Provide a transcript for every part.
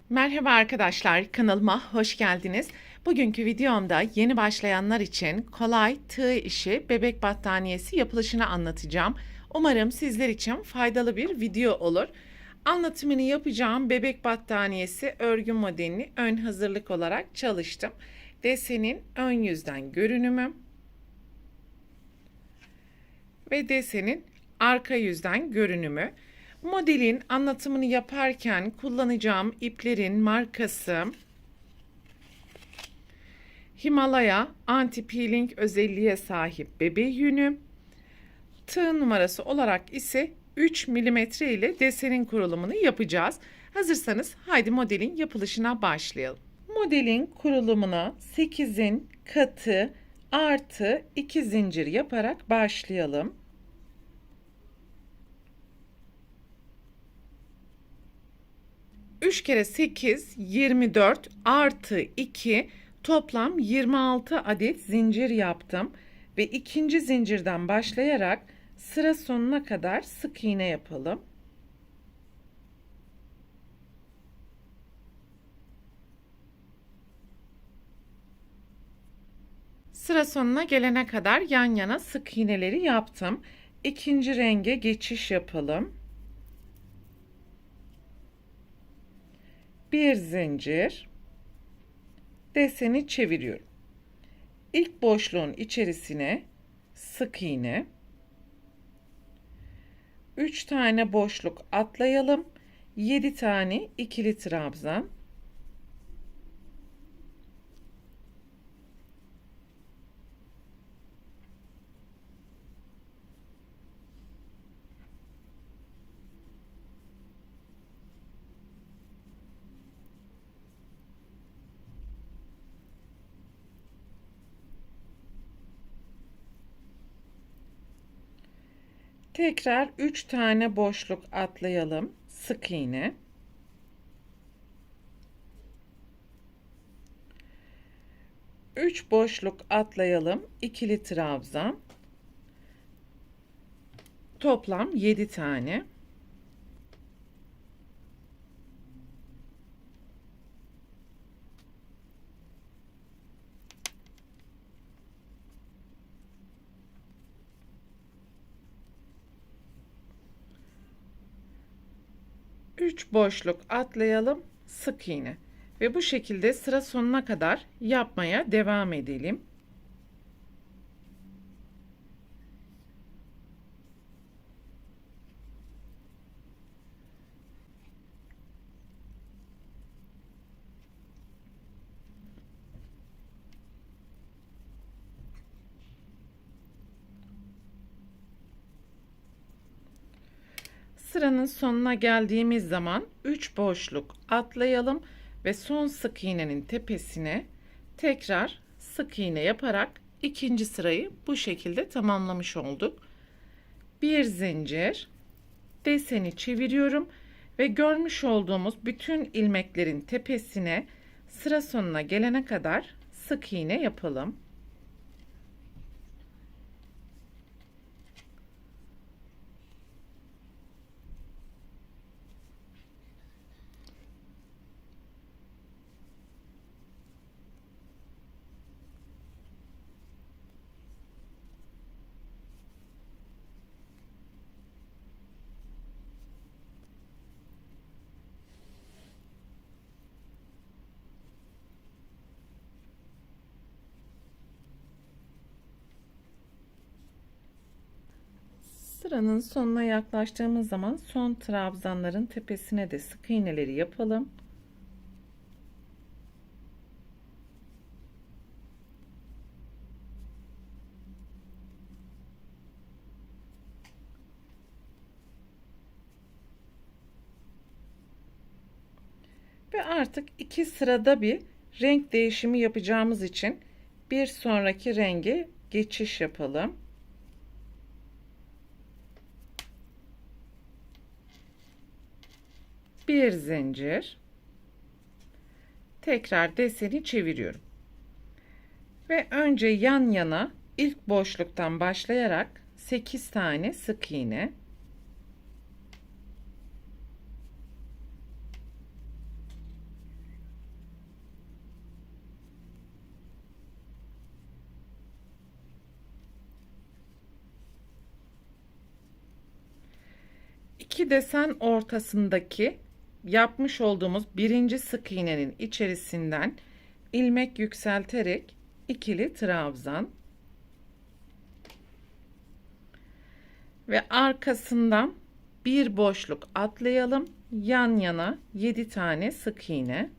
Merhaba arkadaşlar, kanalıma hoş geldiniz. Bugünkü videomda yeni başlayanlar için kolay tığ işi bebek battaniyesi yapılışını anlatacağım. Umarım sizler için faydalı bir video olur. Anlatımını yapacağım bebek battaniyesi örgü modelini ön hazırlık olarak çalıştım. Desenin ön yüzden görünümü ve desenin arka yüzden görünümü. Modelin anlatımını yaparken kullanacağım iplerin markası Himalaya anti-peeling özelliğe sahip bebe yünü. Tığ numarası olarak ise 3 milimetre ile desenin kurulumunu yapacağız. Hazırsanız haydi modelin yapılışına başlayalım. Modelin kurulumuna 8'in katı artı 2 zincir yaparak başlayalım. 3 kere 8 24 artı 2 toplam 26 adet zincir yaptım ve ikinci zincirden başlayarak sıra sonuna kadar sık iğne yapalım. Sıra sonuna gelene kadar yan yana sık iğneleri yaptım. İkinci renge geçiş yapalım. Bir zincir, deseni çeviriyorum. İlk boşluğun içerisine sık iğne, 3 tane boşluk atlayalım, 7 tane ikili trabzan, tekrar 3 tane boşluk atlayalım, sık iğne, 3 boşluk atlayalım, ikili trabzan, toplam 7 tane. Üç boşluk atlayalım, sık iğne ve bu şekilde sıra sonuna kadar yapmaya devam edelim. Sıranın sonuna geldiğimiz zaman 3 boşluk atlayalım ve son sık iğnenin tepesine tekrar sık iğne yaparak ikinci sırayı bu şekilde tamamlamış olduk. Bir zincir, deseni çeviriyorum ve görmüş olduğumuz bütün ilmeklerin tepesine sıra sonuna gelene kadar sık iğne yapalım. Sıranın sonuna yaklaştığımız zaman son trabzanların tepesine de sık iğneleri yapalım. Ve artık iki sırada bir renk değişimi yapacağımız için bir sonraki renge geçiş yapalım. Bir zincir, tekrar deseni çeviriyorum ve önce yan yana ilk boşluktan başlayarak 8 tane sık iğne, İki desen ortasındaki yapmış olduğumuz birinci sık iğnenin içerisinden ilmek yükselterek ikili trabzan ve arkasından bir boşluk atlayalım. Yan yana 7 tane sık iğne.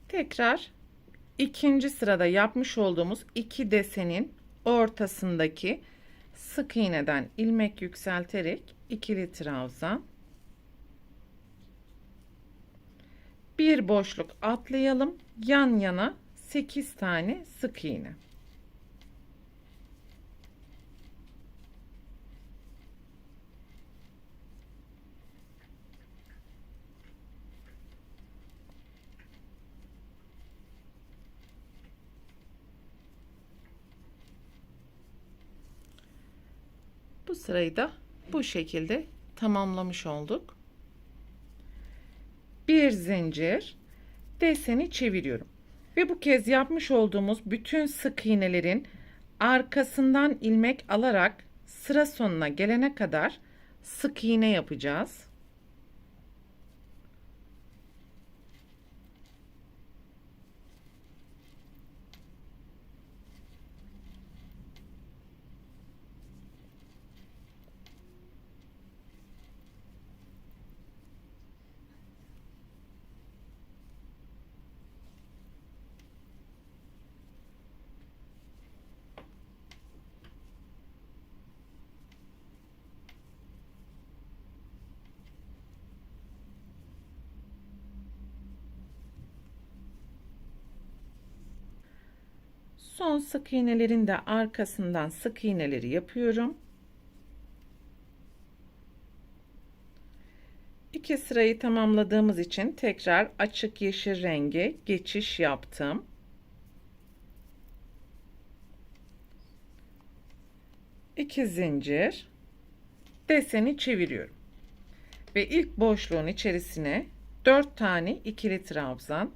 Tekrar ikinci sırada yapmış olduğumuz iki desenin ortasındaki sık iğneden ilmek yükselterek ikili trabzan, bir boşluk atlayalım, yan yana 8 tane sık iğne. Bu sırayı da bu şekilde tamamlamış olduk. Bir zincir, deseni çeviriyorum ve bu kez yapmış olduğumuz bütün sık iğnelerin arkasından ilmek alarak sıra sonuna gelene kadar sık iğne yapacağız. Son sık iğnelerin de arkasından sık iğneleri yapıyorum. İki sırayı tamamladığımız için tekrar açık yeşil renge geçiş yaptım. İki zincir, deseni çeviriyorum ve ilk boşluğun içerisine 4 tane ikili trabzan,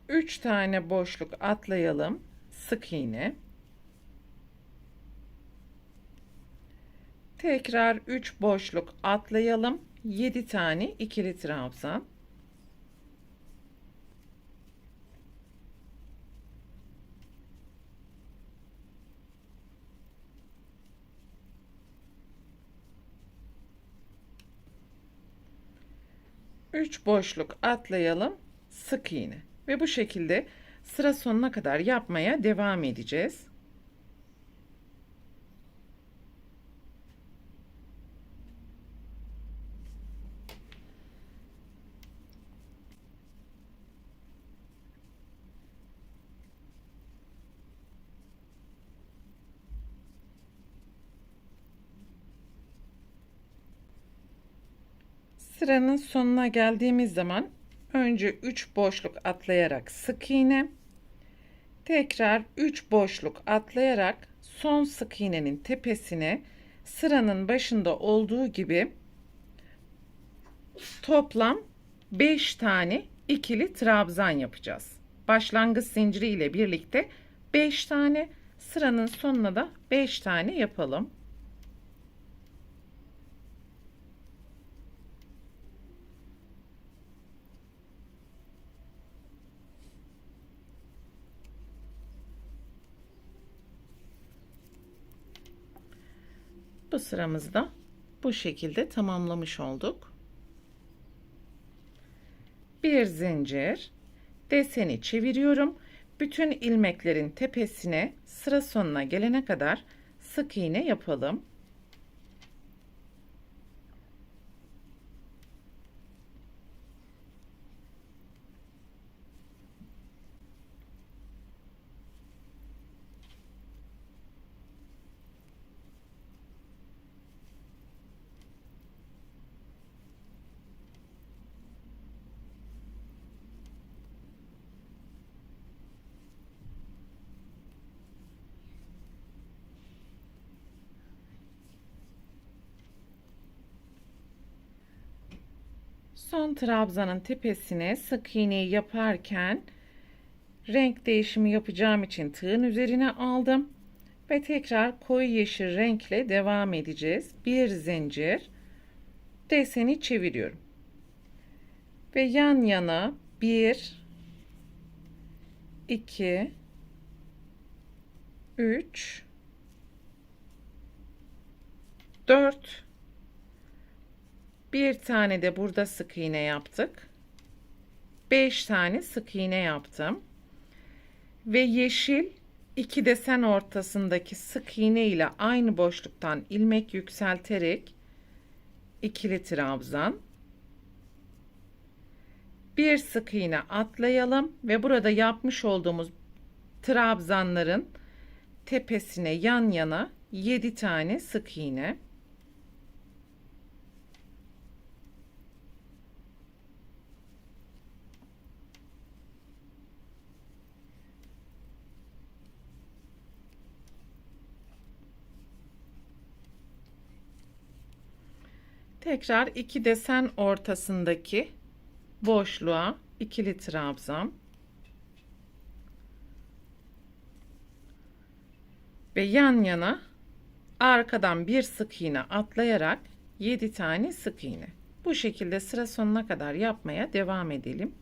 üç tane boşluk atlayalım, sık iğne, tekrar 3 boşluk atlayalım, 7 tane ikili trabzan, üç boşluk atlayalım, sık iğne ve bu şekilde sıra sonuna kadar yapmaya devam edeceğiz. Sıranın sonuna geldiğimiz zaman önce 3 boşluk atlayarak sık iğne, tekrar 3 boşluk atlayarak son sık iğnenin tepesine sıranın başında olduğu gibi toplam 5 tane ikili trabzan yapacağız. Başlangıç zinciri ile birlikte 5 tane, sıranın sonuna da 5 tane yapalım. Bu sıramızda bu şekilde tamamlamış olduk. Bir zincir, deseni çeviriyorum. Bütün ilmeklerin tepesine sıra sonuna gelene kadar sık iğne yapalım. Son trabzanın tepesine sık iğneyi yaparken renk değişimi yapacağım için tığın üzerine aldım ve tekrar koyu yeşil renkle devam edeceğiz. Bir zincir, deseni çeviriyorum ve yan yana 1 2 3 4, bir tane de burada sık iğne yaptık. 5 tane sık iğne yaptım. Ve yeşil 2 desen ortasındaki sık iğne ile aynı boşluktan ilmek yükselterek ikili trabzan. Bir sık iğne atlayalım ve burada yapmış olduğumuz trabzanların tepesine yan yana 7 tane sık iğne. Tekrar 2 desen ortasındaki boşluğa ikili trabzan ve yan yana arkadan bir sık iğne atlayarak 7 tane sık iğne. Bu şekilde sıra sonuna kadar yapmaya devam edelim.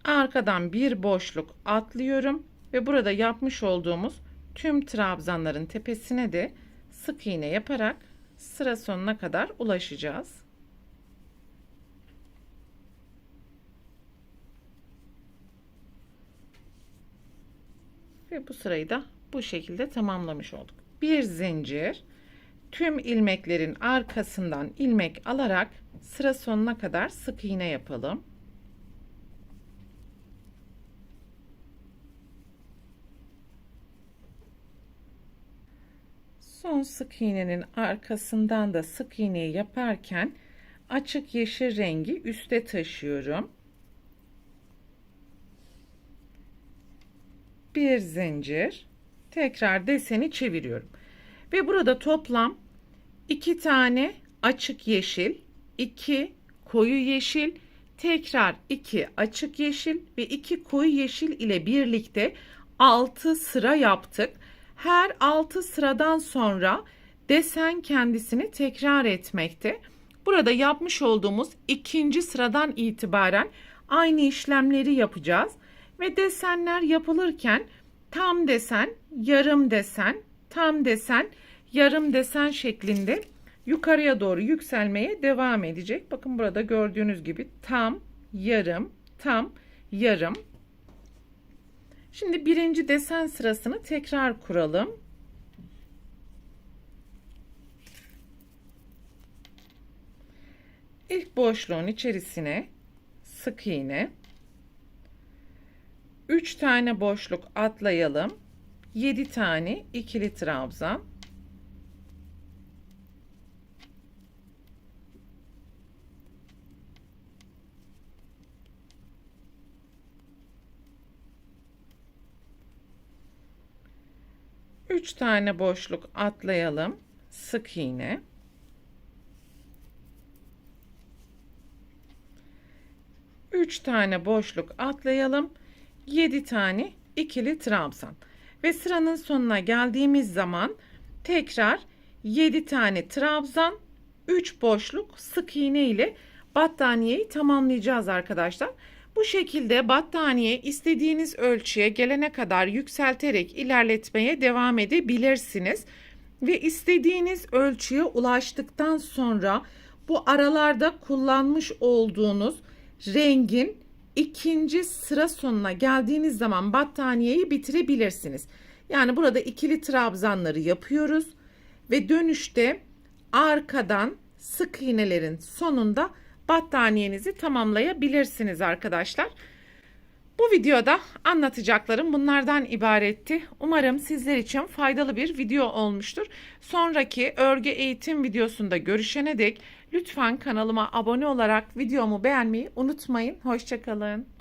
Arkadan bir boşluk atlıyorum ve burada yapmış olduğumuz tüm trabzanların tepesine de sık iğne yaparak sıra sonuna kadar ulaşacağız. Ve bu sırayı da bu şekilde tamamlamış olduk. Bir zincir, tüm ilmeklerin arkasından ilmek alarak sıra sonuna kadar sık iğne yapalım. Son sık iğnenin arkasından da sık iğneyi yaparken açık yeşil rengi üste taşıyorum. Bir zincir, tekrar deseni çeviriyorum. Ve burada toplam 2 tane açık yeşil, 2 koyu yeşil, tekrar 2 açık yeşil ve 2 koyu yeşil ile birlikte 6 sıra yaptık. Her 6 sıradan sonra desen kendisini tekrar etmekte. Burada yapmış olduğumuz ikinci sıradan itibaren aynı işlemleri yapacağız. Ve desenler yapılırken tam desen, yarım desen, tam desen, yarım desen şeklinde yukarıya doğru yükselmeye devam edecek. Bakın burada gördüğünüz gibi tam, yarım, tam, yarım. Şimdi birinci desen sırasını tekrar kuralım. İlk boşluğun içerisine sık iğne, 3 tane boşluk atlayalım, 7 tane ikili trabzan, üç tane boşluk atlayalım, sık iğne, 3 tane boşluk atlayalım, 7 tane ikili trabzan ve sıranın sonuna geldiğimiz zaman tekrar 7 tane trabzan, 3 boşluk sık iğne ile battaniyeyi tamamlayacağız arkadaşlar. Bu şekilde battaniye istediğiniz ölçüye gelene kadar yükselterek ilerletmeye devam edebilirsiniz. Ve istediğiniz ölçüye ulaştıktan sonra bu aralarda kullanmış olduğunuz rengin ikinci sıra sonuna geldiğiniz zaman battaniyeyi bitirebilirsiniz. Yani burada ikili trabzanları yapıyoruz ve dönüşte arkadan sık iğnelerin sonunda battaniyenizi tamamlayabilirsiniz arkadaşlar. Bu videoda anlatacaklarım bunlardan ibaretti. Umarım sizler için faydalı bir video olmuştur. Sonraki örgü eğitim videosunda görüşene dek lütfen kanalıma abone olarak videomu beğenmeyi unutmayın. Hoşça kalın.